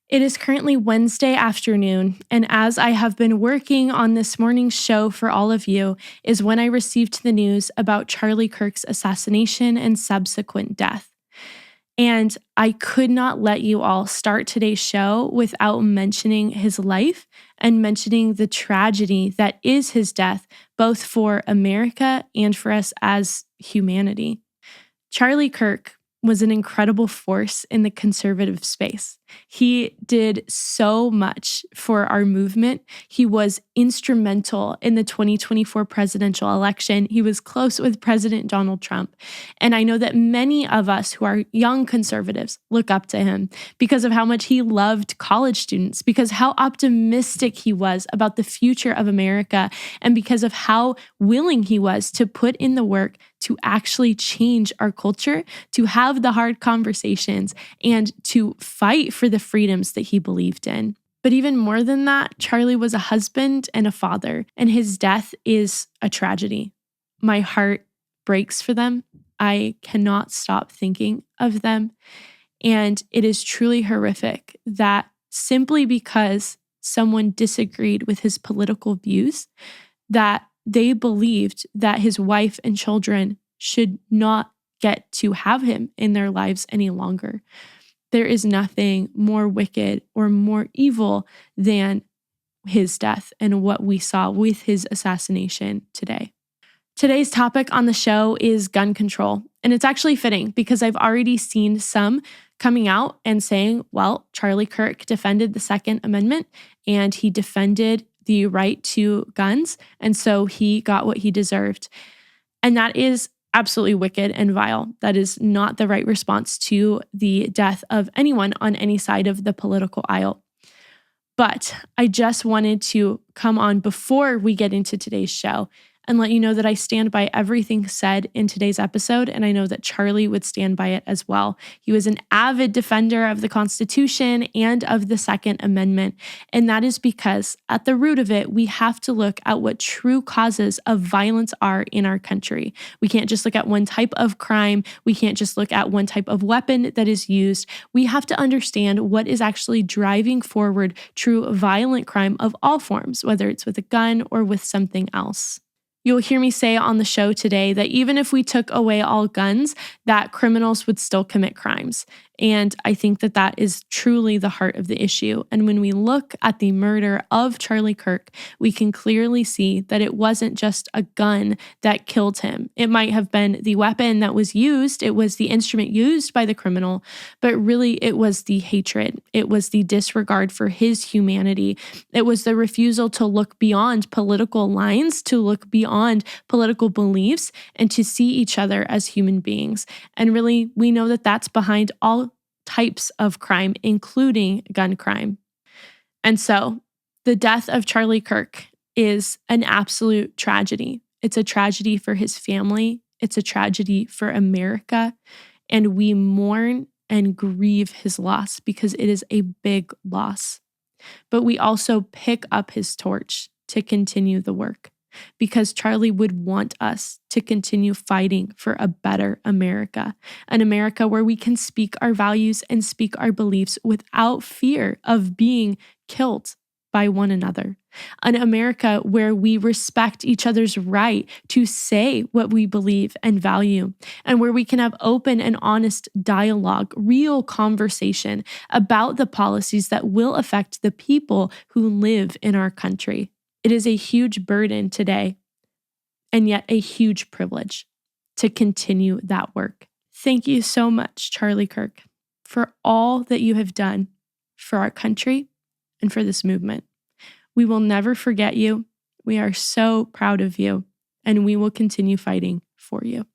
It is currently Wednesday afternoon, and as I have been working on this morning's show for all of you, is when I received the news about Charlie Kirk's assassination and subsequent death. And I could not let you all start today's show without mentioning his life and mentioning the tragedy that is his death, both for America and for us as humanity. Charlie Kirk was an incredible force in the conservative space. He did so much for our movement. He was instrumental in the 2024 presidential election. He was close with President Donald Trump. And I know that many of us who are young conservatives look up to him because of how much he loved college students, because how optimistic he was about the future of America, and because of how willing he was to put in the work to actually change our culture, to have the hard conversations, and to fight for the freedoms that he believed in. But even more than that, Charlie was a husband and a father, and his death is a tragedy. My heart breaks for them. I cannot stop thinking of them. And it is truly horrific that simply because someone disagreed with his political views, that they believed that his wife and children should not get to have him in their lives any longer. There is nothing more wicked or more evil than his death and what we saw with his assassination today. Today's topic on the show is gun control. And it's actually fitting because I've already seen some coming out and saying, well, Charlie Kirk defended the Second Amendment and he defended the right to guns, and so he got what he deserved. And that is absolutely wicked and vile. That is not the right response to the death of anyone on any side of the political aisle. But I just wanted to come on before we get into today's show and let you know that I stand by everything said in today's episode, and I know that Charlie would stand by it as well. He was an avid defender of the Constitution and of the Second Amendment, and that is because at the root of it, we have to look at what true causes of violence are in our country. We can't just look at one type of crime. We can't just look at one type of weapon that is used. We have to understand what is actually driving forward true violent crime of all forms, whether it's with a gun or with something else. You'll hear me say on the show today that even if we took away all guns, that criminals would still commit crimes. And I think that that is truly the heart of the issue. And when we look at the murder of Charlie Kirk, we can clearly see that it wasn't just a gun that killed him. It might have been the weapon that was used. It was the instrument used by the criminal, but really it was the hatred. It was the disregard for his humanity. It was the refusal to look beyond political lines, to look beyond political beliefs, and to see each other as human beings. And really, we know that that's behind all types of crime, including gun crime. And so the death of Charlie Kirk is an absolute tragedy. It's a tragedy for his family. It's a tragedy for America. And we mourn and grieve his loss because it is a big loss. But we also pick up his torch to continue the work, because Charlie would want us to continue fighting for a better America, an America where we can speak our values and speak our beliefs without fear of being killed by one another, an America where we respect each other's right to say what we believe and value, and where we can have open and honest dialogue, real conversation about the policies that will affect the people who live in our country. It is a huge burden today, and yet a huge privilege to continue that work. Thank you so much, Charlie Kirk, for all that you have done for our country and for this movement. We will never forget you. We are so proud of you, and we will continue fighting for you.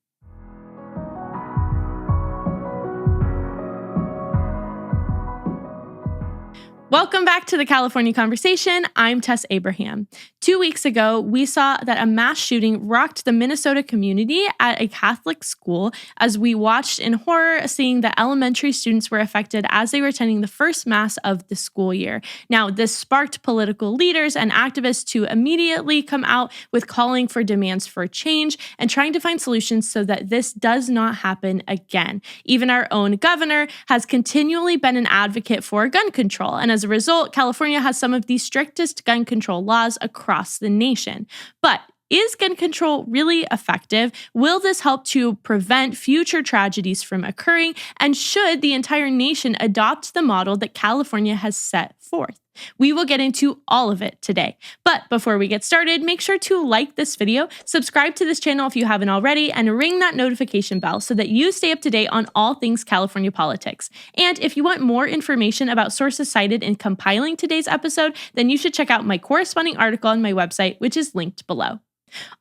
Welcome back to the California Conversation. I'm Tess Abraham. 2 weeks ago, we saw that a mass shooting rocked the Minnesota community at a Catholic school as we watched in horror seeing that elementary students were affected as they were attending the first mass of the school year. Now, this sparked political leaders and activists to immediately come out with calling for demands for change and trying to find solutions so that this does not happen again. Even our own governor has continually been an advocate for gun control, and as a result, California has some of the strictest gun control laws across the nation. But is gun control really effective? Will this help to prevent future tragedies from occurring? And should the entire nation adopt the model that California has set forth? We will get into all of it today. But before we get started, make sure to like this video, subscribe to this channel if you haven't already, and ring that notification bell so that you stay up to date on all things California politics. And if you want more information about sources cited in compiling today's episode, then you should check out my corresponding article on my website, which is linked below.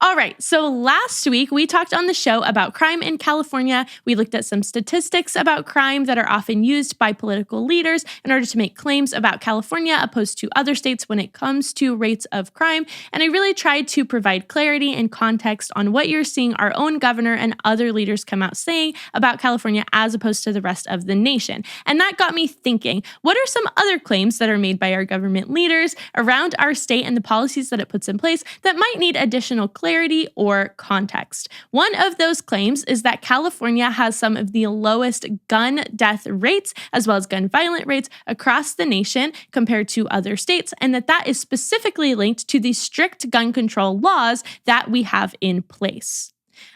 All right, so last week we talked on the show about crime in California. We looked at some statistics about crime that are often used by political leaders in order to make claims about California opposed to other states when it comes to rates of crime. And I really tried to provide clarity and context on what you're seeing our own governor and other leaders come out saying about California as opposed to the rest of the nation. And that got me thinking, what are some other claims that are made by our government leaders around our state and the policies that it puts in place that might need additional clarity or context? One of those claims is that California has some of the lowest gun death rates as well as gun violent rates across the nation compared to other states, and that is specifically linked to the strict gun control laws that we have in place.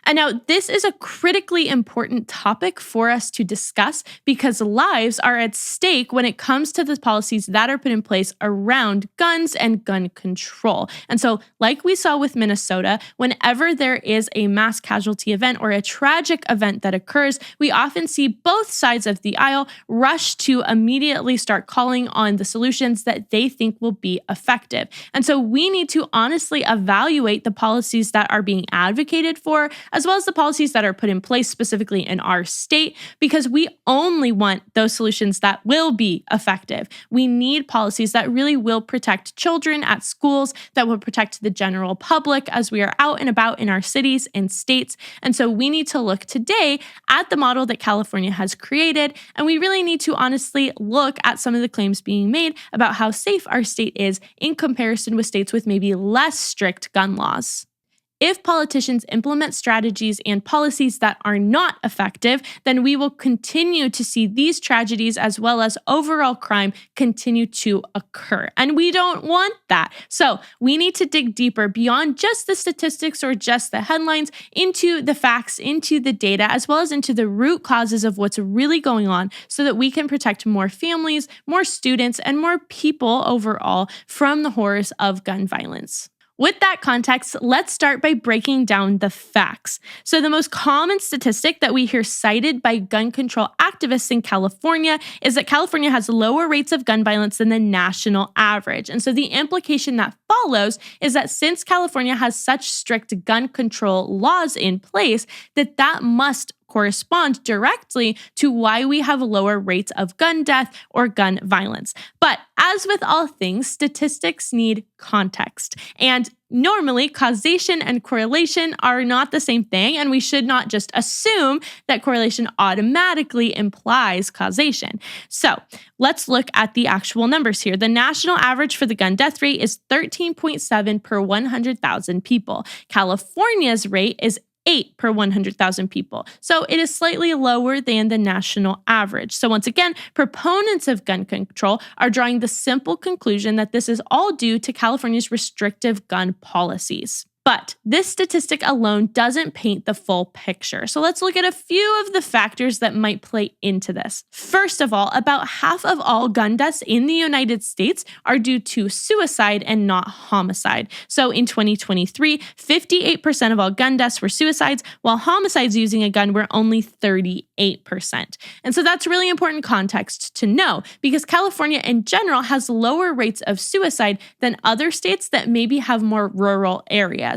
And now this is a critically important topic for us to discuss because lives are at stake when it comes to the policies that are put in place around guns and gun control. And so, like we saw with Minnesota, whenever there is a mass casualty event or a tragic event that occurs, we often see both sides of the aisle rush to immediately start calling on the solutions that they think will be effective. And so we need to honestly evaluate the policies that are being advocated for, as well as the policies that are put in place specifically in our state, because we only want those solutions that will be effective. We need policies that really will protect children at schools, that will protect the general public as we are out and about in our cities and states. And so we need to look today at the model that California has created, and we really need to honestly look at some of the claims being made about how safe our state is in comparison with states with maybe less strict gun laws. If politicians implement strategies and policies that are not effective, then we will continue to see these tragedies as well as overall crime continue to occur. And we don't want that. So we need to dig deeper beyond just the statistics or just the headlines into the facts, into the data, as well as into the root causes of what's really going on so that we can protect more families, more students, and more people overall from the horrors of gun violence. With that context, let's start by breaking down the facts. So the most common statistic that we hear cited by gun control activists in California is that California has lower rates of gun violence than the national average. And so the implication that follows is that since California has such strict gun control laws in place, that must correspond directly to why we have lower rates of gun death or gun violence. But as with all things, statistics need context. And normally, causation and correlation are not the same thing, and we should not just assume that correlation automatically implies causation. So let's look at the actual numbers here. The national average for the gun death rate is 13.7 per 100,000 people. California's rate is 8 per 100,000 people. So it is slightly lower than the national average. So once again, proponents of gun control are drawing the simple conclusion that this is all due to California's restrictive gun policies. But this statistic alone doesn't paint the full picture. So let's look at a few of the factors that might play into this. First of all, about half of all gun deaths in the United States are due to suicide and not homicide. So in 2023, 58% of all gun deaths were suicides, while homicides using a gun were only 38%. And so that's really important context to know because California in general has lower rates of suicide than other states that maybe have more rural areas.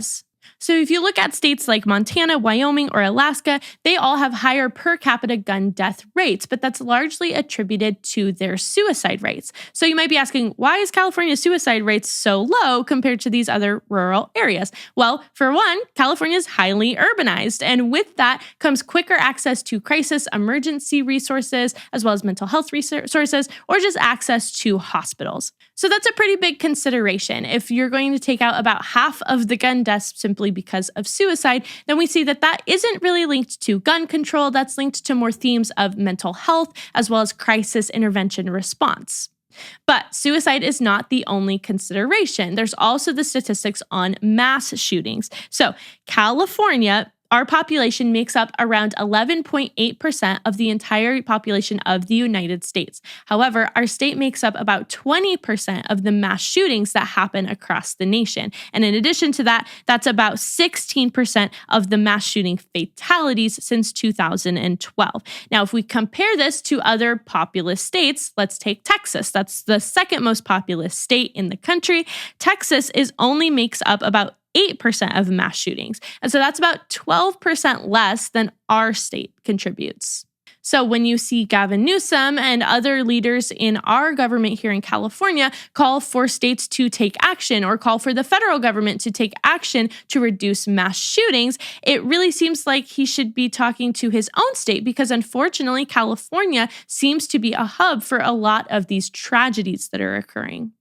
So if you look at states like Montana, Wyoming, or Alaska, they all have higher per capita gun death rates, but that's largely attributed to their suicide rates. So you might be asking, why is California's suicide rates so low compared to these other rural areas? Well, for one, California is highly urbanized, and with that comes quicker access to crisis emergency resources, as well as mental health resources, or just access to hospitals. So that's a pretty big consideration. If you're going to take out about half of the gun deaths simply because of suicide, then we see that that isn't really linked to gun control. That's linked to more themes of mental health, as well as crisis intervention response. But suicide is not the only consideration. There's also the statistics on mass shootings. So California, our population makes up around 11.8% of the entire population of the United States. However, our state makes up about 20% of the mass shootings that happen across the nation. And in addition to that, that's about 16% of the mass shooting fatalities since 2012. Now, if we compare this to other populous states, let's take Texas. That's the second most populous state in the country. Texas only makes up about 8% of mass shootings. And so that's about 12% less than our state contributes. So when you see Gavin Newsom and other leaders in our government here in California call for states to take action or call for the federal government to take action to reduce mass shootings, it really seems like he should be talking to his own state because unfortunately, California seems to be a hub for a lot of these tragedies that are occurring.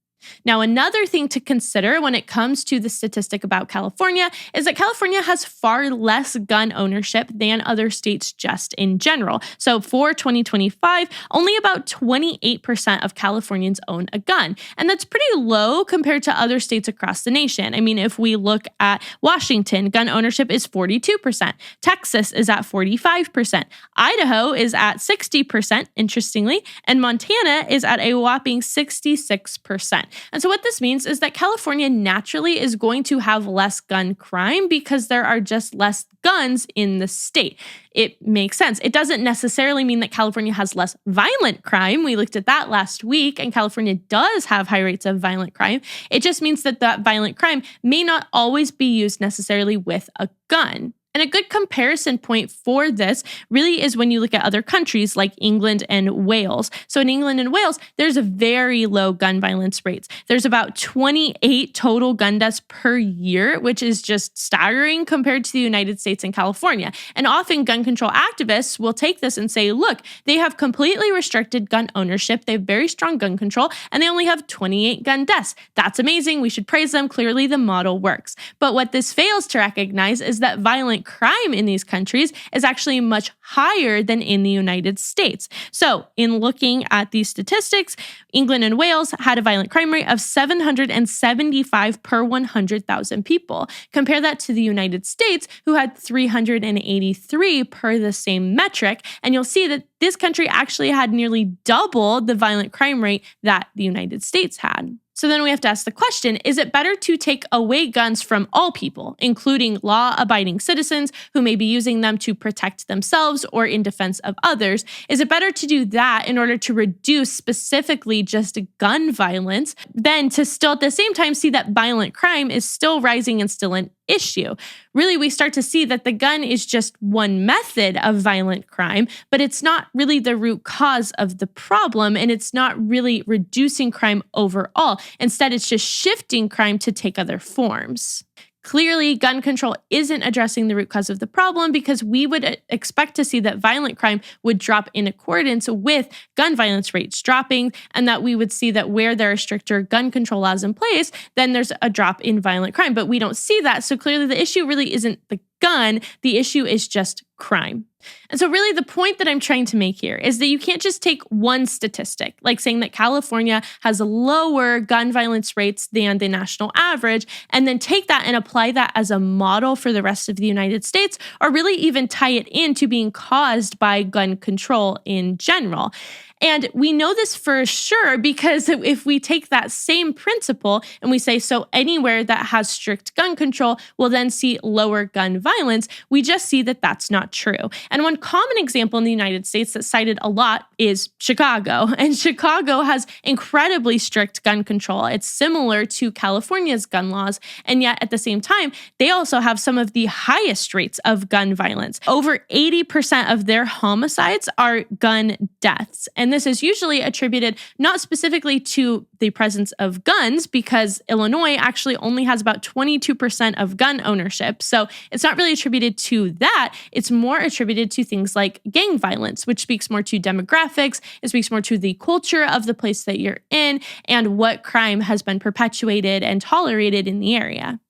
Now, another thing to consider when it comes to the statistic about California is that California has far less gun ownership than other states just in general. So for 2025, only about 28% of Californians own a gun. And that's pretty low compared to other states across the nation. I mean, if we look at Washington, gun ownership is 42%. Texas is at 45%. Idaho is at 60%, interestingly, and Montana is at a whopping 66%. And so what this means is that California naturally is going to have less gun crime because there are just less guns in the state. It makes sense. It doesn't necessarily mean that California has less violent crime. We looked at that last week, and California does have high rates of violent crime. It just means that that violent crime may not always be used necessarily with a gun. And a good comparison point for this really is when you look at other countries like England and Wales. So in England and Wales, there's a very low gun violence rates. There's about 28 total gun deaths per year, which is just staggering compared to the United States and California. And often gun control activists will take this and say, look, they have completely restricted gun ownership. They have very strong gun control, and they only have 28 gun deaths. That's amazing. We should praise them. Clearly, the model works. But what this fails to recognize is that violent crime in these countries is actually much higher than in the United States. So in looking at these statistics, England and Wales had a violent crime rate of 775 per 100,000 people. Compare that to the United States, who had 383 per the same metric, and you'll see that this country actually had nearly double the violent crime rate that the United States had. So then we have to ask the question, is it better to take away guns from all people, including law-abiding citizens who may be using them to protect themselves or in defense of others? Is it better to do that in order to reduce specifically just gun violence than to still at the same time see that violent crime is still rising and still an issue? Really, we start to see that the gun is just one method of violent crime, but it's not really the root cause of the problem, and it's not really reducing crime overall. Instead, it's just shifting crime to take other forms. Clearly, gun control isn't addressing the root cause of the problem because we would expect to see that violent crime would drop in accordance with gun violence rates dropping, and that we would see that where there are stricter gun control laws in place, then there's a drop in violent crime. But we don't see that. So clearly the issue really isn't the gun. The issue is just crime. And so really the point that I'm trying to make here is that you can't just take one statistic, like saying that California has lower gun violence rates than the national average, and then take that and apply that as a model for the rest of the United States, or really even tie it into being caused by gun control in general. And we know this for sure because if we take that same principle and we say, so anywhere that has strict gun control will then see lower gun violence, we just see that that's not true. And one common example in the United States that's cited a lot is Chicago. And Chicago has incredibly strict gun control. It's similar to California's gun laws. And yet at the same time, they also have some of the highest rates of gun violence. Over 80% of their homicides are gun deaths. And this is usually attributed not specifically to the presence of guns, because Illinois actually only has about 22% of gun ownership. So it's not really attributed to that. It's more attributed to things like gang violence, which speaks more to demographics. It speaks more to the culture of the place that you're in and what crime has been perpetuated and tolerated in the area.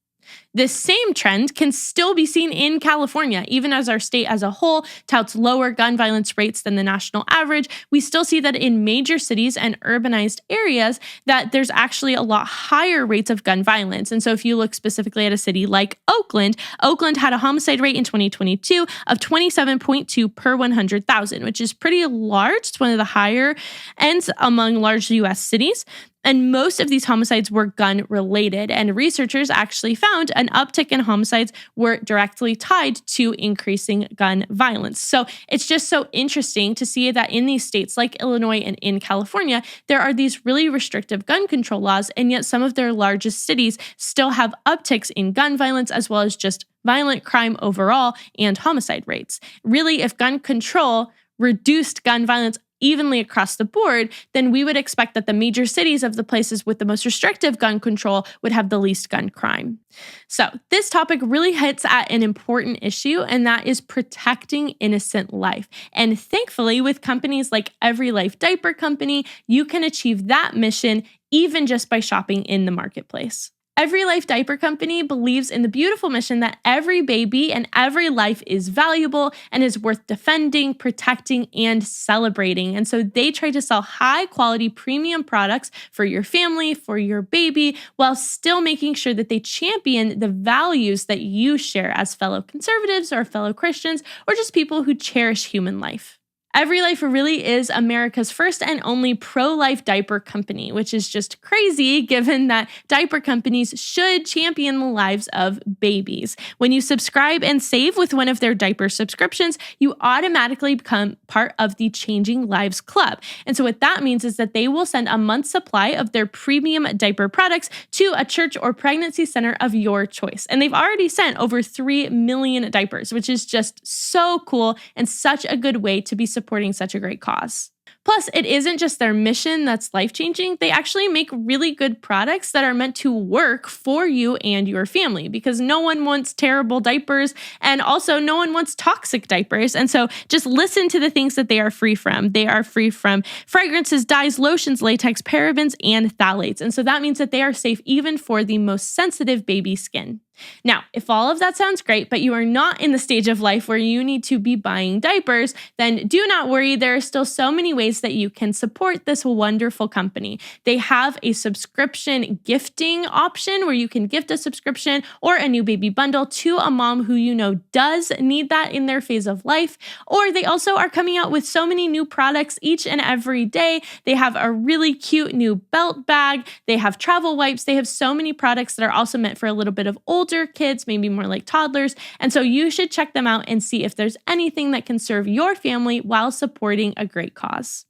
This same trend can still be seen in California. Even as our state as a whole touts lower gun violence rates than the national average, we still see that in major cities and urbanized areas that there's actually a lot higher rates of gun violence. And so if you look specifically at a city like Oakland had a homicide rate in 2022 of 27.2 per 100,000, which is pretty large. It's one of the higher ends among large US cities. And most of these homicides were gun related. And researchers actually found an uptick in homicides were directly tied to increasing gun violence. So it's just so interesting to see that in these states like Illinois and in California, there are these really restrictive gun control laws, and yet some of their largest cities still have upticks in gun violence as well as just violent crime overall and homicide rates. Really, if gun control reduced gun violence evenly across the board, then we would expect that the major cities of the places with the most restrictive gun control would have the least gun crime. So this topic really hits at an important issue, and that is protecting innocent life. And thankfully, with companies like Every Life Diaper Company, you can achieve that mission even just by shopping in the marketplace. Every Life Diaper Company believes in the beautiful mission that every baby and every life is valuable and is worth defending, protecting, and celebrating. And so they try to sell high-quality premium products for your family, for your baby, while still making sure that they champion the values that you share as fellow conservatives or fellow Christians or just people who cherish human life. Every Life really is America's first and only pro-life diaper company, which is just crazy given that diaper companies should champion the lives of babies. When you subscribe and save with one of their diaper subscriptions, you automatically become part of the Changing Lives Club. And so what that means is that they will send a month's supply of their premium diaper products to a church or pregnancy center of your choice. And they've already sent over 3 million diapers, which is just so cool and such a good way to be supporting such a great cause. Plus, it isn't just their mission that's life-changing. They actually make really good products that are meant to work for you and your family, because no one wants terrible diapers, and also no one wants toxic diapers. And so just listen to the things that they are free from. They are free from fragrances, dyes, lotions, latex, parabens, and phthalates. And so that means that they are safe even for the most sensitive baby skin. Now, if all of that sounds great, but you are not in the stage of life where you need to be buying diapers, then do not worry. There are still so many ways that you can support this wonderful company. They have a subscription gifting option where you can gift a subscription or a new baby bundle to a mom who you know does need that in their phase of life. Or they also are coming out with so many new products each and every day. They have a really cute new belt bag. They have travel wipes. They have so many products that are also meant for a little bit of older kids, maybe more like toddlers. And so you should check them out and see if there's anything that can serve your family while supporting a great cause.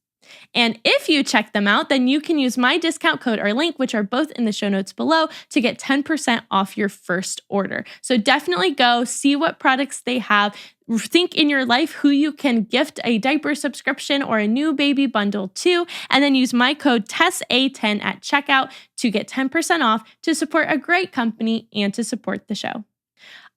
And if you check them out, then you can use my discount code or link, which are both in the show notes below, to get 10% off your first order. So definitely go see what products they have. Think in your life who you can gift a diaper subscription or a new baby bundle to, and then use my code TESSA10 at checkout to get 10% off to support a great company and to support the show.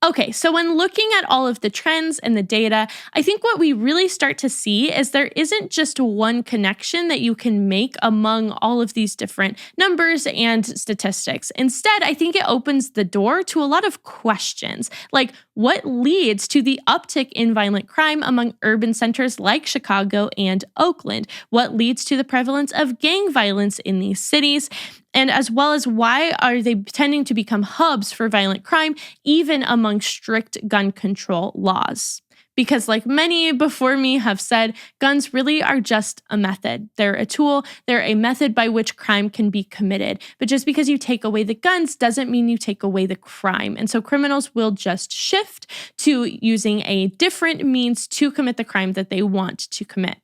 Okay, so when looking at all of the trends and the data, I think what we really start to see is there isn't just one connection that you can make among all of these different numbers and statistics. Instead, I think it opens the door to a lot of questions, like what leads to the uptick in violent crime among urban centers like Chicago and Oakland? What leads to the prevalence of gang violence in these cities? And as well as why are they tending to become hubs for violent crime, even among strict gun control laws? Because like many before me have said, guns really are just a method. They're a tool. They're a method by which crime can be committed. But just because you take away the guns doesn't mean you take away the crime. And so criminals will just shift to using a different means to commit the crime that they want to commit.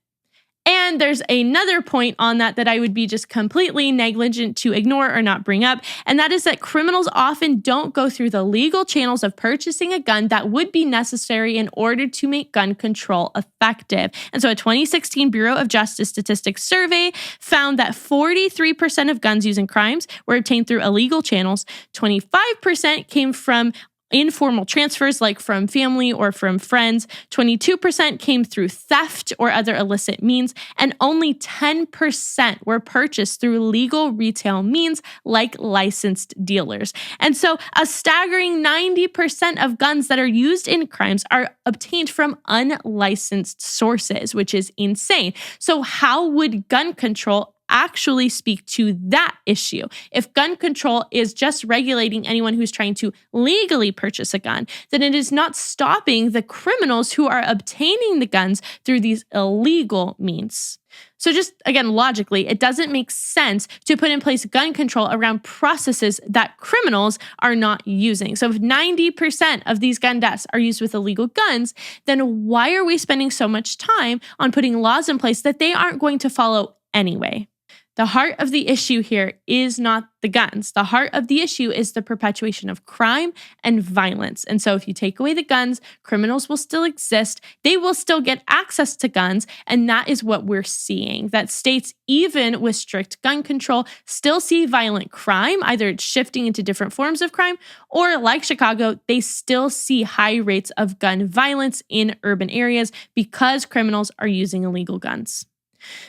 And there's another point on that I would be just completely negligent to ignore or not bring up, and that is that criminals often don't go through the legal channels of purchasing a gun that would be necessary in order to make gun control effective. And so a 2016 Bureau of Justice Statistics survey found that 43% of guns used in crimes were obtained through illegal channels, 25% came from informal transfers like from family or from friends, 22% came through theft or other illicit means, and only 10% were purchased through legal retail means like licensed dealers. And so a staggering 90% of guns that are used in crimes are obtained from unlicensed sources, which is insane. So how would gun control actually speak to that issue? If gun control is just regulating anyone who's trying to legally purchase a gun, then it is not stopping the criminals who are obtaining the guns through these illegal means. So just again, logically, it doesn't make sense to put in place gun control around processes that criminals are not using. So if 90% of these gun deaths are used with illegal guns, then why are we spending so much time on putting laws in place that they aren't going to follow anyway? The heart of the issue here is not the guns. The heart of the issue is the perpetuation of crime and violence. And so if you take away the guns, criminals will still exist. They will still get access to guns. And that is what we're seeing, that states, even with strict gun control, still see violent crime, either it's shifting into different forms of crime, or like Chicago, they still see high rates of gun violence in urban areas because criminals are using illegal guns.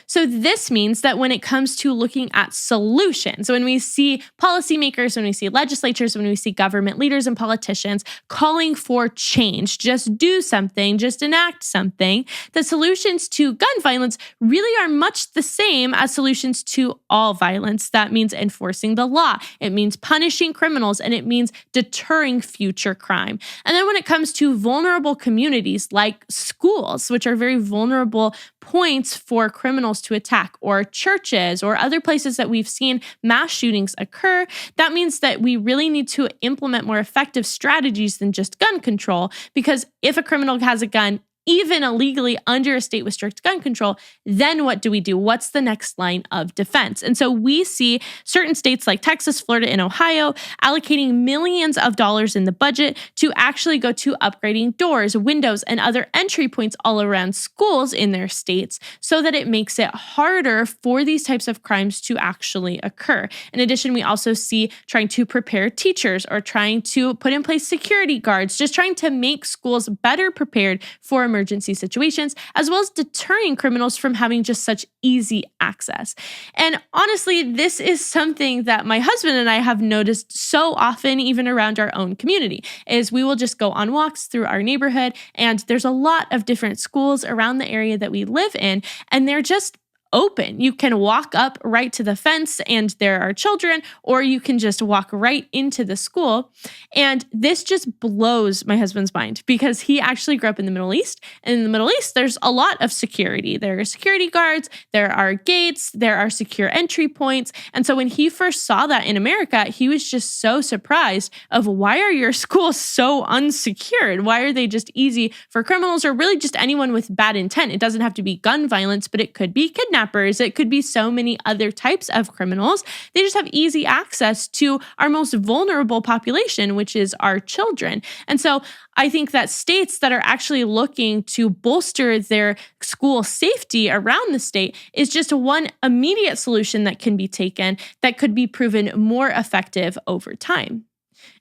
So this means that when it comes to looking at solutions, when we see policymakers, when we see legislatures, when we see government leaders and politicians calling for change, just do something, just enact something, the solutions to gun violence really are much the same as solutions to all violence. That means enforcing the law, it means punishing criminals, and it means deterring future crime. And then when it comes to vulnerable communities like schools, which are very vulnerable points for criminals to attack, or churches or other places that we've seen mass shootings occur, that means that we really need to implement more effective strategies than just gun control. Because if a criminal has a gun, even illegally under a state with strict gun control, then what do we do? What's the next line of defense? And so we see certain states like Texas, Florida, and Ohio allocating millions of dollars in the budget to actually go to upgrading doors, windows, and other entry points all around schools in their states so that it makes it harder for these types of crimes to actually occur. In addition, we also see trying to prepare teachers or trying to put in place security guards, just trying to make schools better prepared for emergency situations, as well as deterring criminals from having just such easy access. And honestly, this is something that my husband and I have noticed so often, even around our own community, is we will just go on walks through our neighborhood, and there's a lot of different schools around the area that we live in, and they're just open. You can walk up right to the fence and there are children, or you can just walk right into the school. And this just blows my husband's mind because he actually grew up in the Middle East. And in the Middle East, there's a lot of security. There are security guards, there are gates, there are secure entry points. And so when he first saw that in America, he was just so surprised of, why are your schools so unsecured? Why are they just easy for criminals or really just anyone with bad intent? It doesn't have to be gun violence, but it could be kidnapping. It could be so many other types of criminals. They just have easy access to our most vulnerable population, which is our children. And so I think that states that are actually looking to bolster their school safety around the state is just one immediate solution that can be taken that could be proven more effective over time.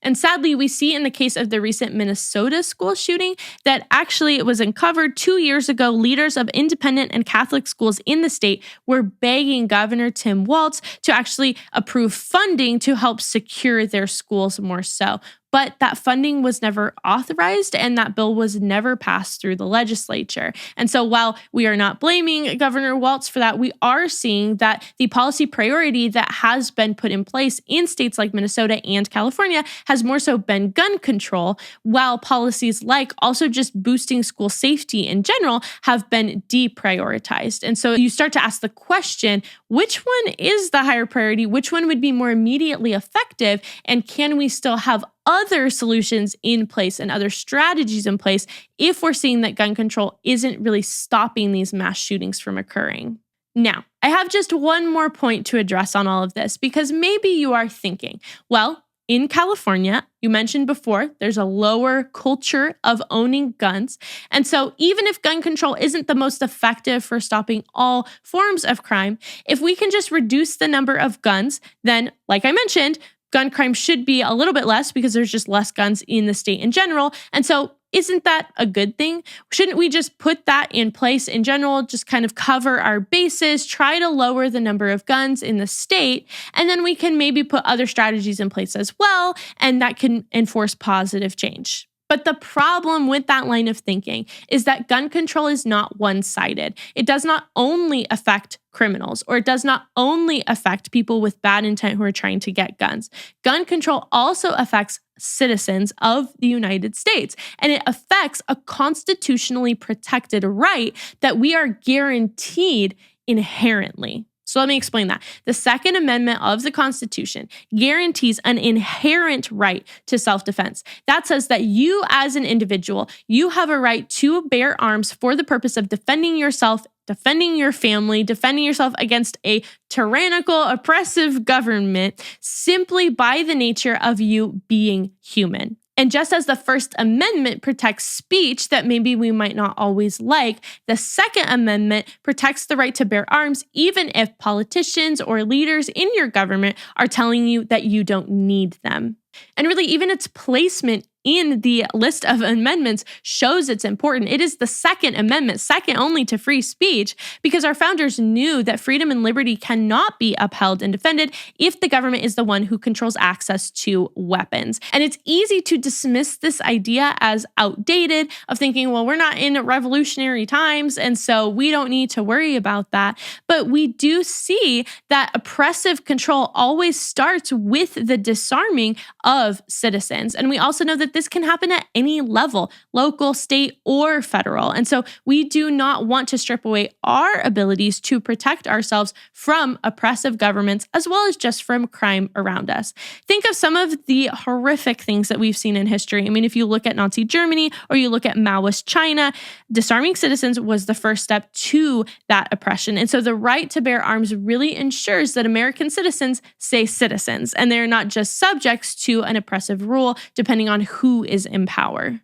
And sadly, we see in the case of the recent Minnesota school shooting that actually it was uncovered 2 years ago. Leaders of independent and Catholic schools in the state were begging Governor Tim Walz to actually approve funding to help secure their schools more so. but that funding was never authorized and that bill was never passed through the legislature. And so while we are not blaming Governor Walz for that, we are seeing that the policy priority that has been put in place in states like Minnesota and California has more so been gun control, while policies like also just boosting school safety in general have been deprioritized. And so you start to ask the question, which one is the higher priority? Which one would be more immediately effective? And can we still have other solutions in place and other strategies in place if we're seeing that gun control isn't really stopping these mass shootings from occurring? Now, I have just one more point to address on all of this, because maybe you are thinking, well, in California, you mentioned before, there's a lower culture of owning guns. And so even if gun control isn't the most effective for stopping all forms of crime, if we can just reduce the number of guns, then, like I mentioned, gun crime should be a little bit less because there's just less guns in the state in general. And so isn't that a good thing? Shouldn't we just put that in place in general, just kind of cover our bases, try to lower the number of guns in the state, and then we can maybe put other strategies in place as well, and that can enforce positive change. But the problem with that line of thinking is that gun control is not one-sided. It does not only affect criminals, or it does not only affect people with bad intent who are trying to get guns. Gun control also affects citizens of the United States, and it affects a constitutionally protected right that we are guaranteed inherently. So let me explain that. The Second Amendment of the Constitution guarantees an inherent right to self-defense. That says that you as an individual, you have a right to bear arms for the purpose of defending yourself, defending your family, defending yourself against a tyrannical, oppressive government simply by the nature of you being human. And just as the First Amendment protects speech that maybe we might not always like, the Second Amendment protects the right to bear arms even if politicians or leaders in your government are telling you that you don't need them. And really, even its placement in the list of amendments shows it's important. It is the Second Amendment, second only to free speech, because our founders knew that freedom and liberty cannot be upheld and defended if the government is the one who controls access to weapons. And it's easy to dismiss this idea as outdated, of thinking, well, we're not in revolutionary times, and so we don't need to worry about that. But we do see that oppressive control always starts with the disarming of citizens. And we also know that this can happen at any level, local, state, or federal. And so we do not want to strip away our abilities to protect ourselves from oppressive governments, as well as just from crime around us. Think of some of the horrific things that we've seen in history. I mean, if you look at Nazi Germany or you look at Maoist China, disarming citizens was the first step to that oppression. And so the right to bear arms really ensures that American citizens stay citizens, and they're not just subjects to an oppressive rule depending on who is in power. And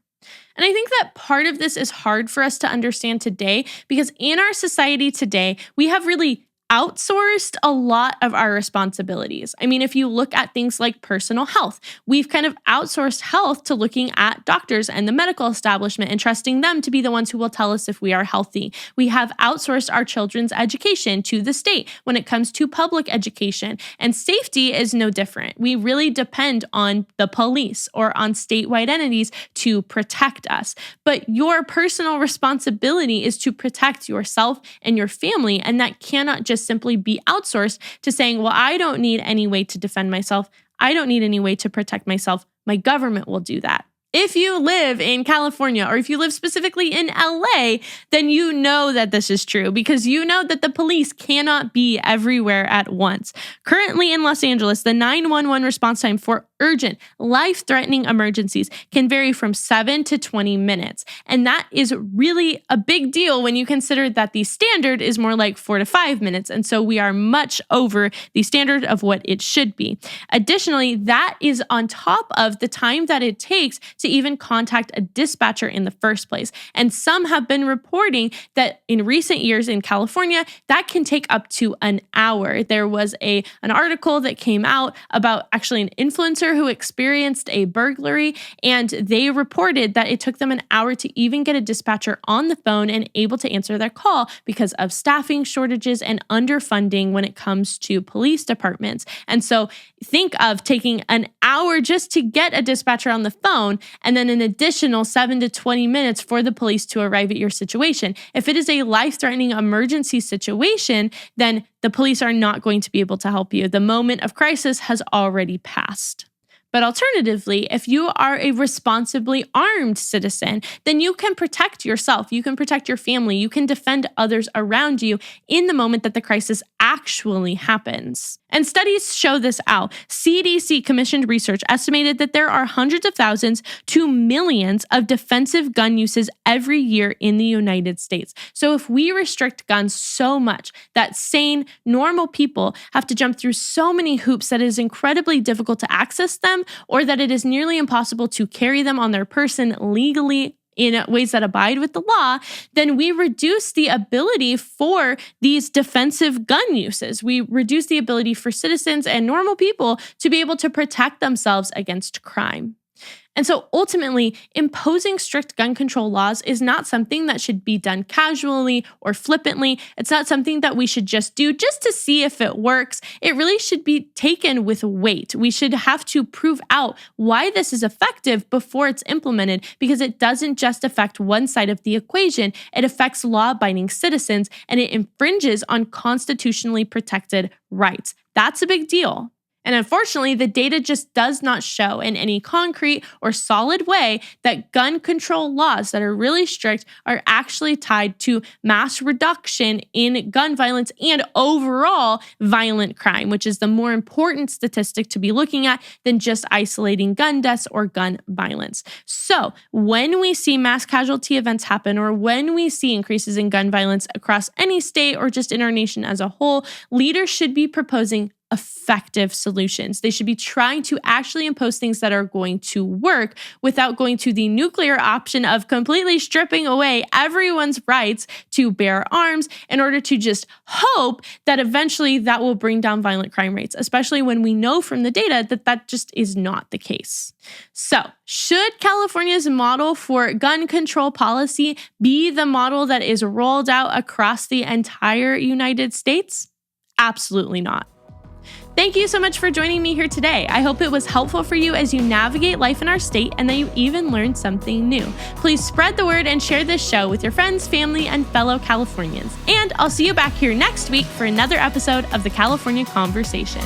I think that part of this is hard for us to understand today, because in our society today, we have really outsourced a lot of our responsibilities. I mean, if you look at things like personal health, we've kind of outsourced health to looking at doctors and the medical establishment and trusting them to be the ones who will tell us if we are healthy. We have outsourced our children's education to the state when it comes to public education, and safety is no different. We really depend on the police or on statewide entities to protect us. But your personal responsibility is to protect yourself and your family, and that cannot just simply be outsourced to saying, well, I don't need any way to defend myself. I don't need any way to protect myself. My government will do that. If you live in California, or if you live specifically in LA, then you know that this is true, because you know that the police cannot be everywhere at once. Currently in Los Angeles, the 911 response time for urgent, life-threatening emergencies can vary from 7 to 20 minutes. And that is really a big deal when you consider that the standard is more like 4 to 5 minutes. And so we are much over the standard of what it should be. Additionally, that is on top of the time that it takes to even contact a dispatcher in the first place. And some have been reporting that in recent years in California, that can take up to an hour. There was an article that came out about actually an influencer neighbor who experienced a burglary, and they reported that it took them an hour to even get a dispatcher on the phone and able to answer their call because of staffing shortages and underfunding when it comes to police departments. And so think of taking an hour just to get a dispatcher on the phone and then an additional 7 to 20 minutes for the police to arrive at your situation. If it is a life-threatening emergency situation, then the police are not going to be able to help you. The moment of crisis has already passed. But alternatively, if you are a responsibly armed citizen, then you can protect yourself, you can protect your family, you can defend others around you in the moment that the crisis actually happens. And studies show this out. CDC commissioned research estimated that there are hundreds of thousands to millions of defensive gun uses every year in the United States. So if we restrict guns so much that sane, normal people have to jump through so many hoops that it is incredibly difficult to access them, or that it is nearly impossible to carry them on their person legally in ways that abide with the law, then we reduce the ability for these defensive gun uses. We reduce the ability for citizens and normal people to be able to protect themselves against crime. And so ultimately, imposing strict gun control laws is not something that should be done casually or flippantly. It's not something that we should just do just to see if it works. It really should be taken with weight. We should have to prove out why this is effective before it's implemented, because it doesn't just affect one side of the equation. It affects law-abiding citizens, and it infringes on constitutionally protected rights. That's a big deal. And unfortunately, the data just does not show in any concrete or solid way that gun control laws that are really strict are actually tied to mass reduction in gun violence and overall violent crime, which is the more important statistic to be looking at than just isolating gun deaths or gun violence. So when we see mass casualty events happen, or when we see increases in gun violence across any state or just in our nation as a whole, leaders should be proposing effective solutions. They should be trying to actually impose things that are going to work without going to the nuclear option of completely stripping away everyone's rights to bear arms in order to just hope that eventually that will bring down violent crime rates, especially when we know from the data that that just is not the case. So, should California's model for gun control policy be the model that is rolled out across the entire United States? Absolutely not. Thank you so much for joining me here today. I hope it was helpful for you as you navigate life in our state and that you even learned something new. Please spread the word and share this show with your friends, family, and fellow Californians. And I'll see you back here next week for another episode of the California Conversation.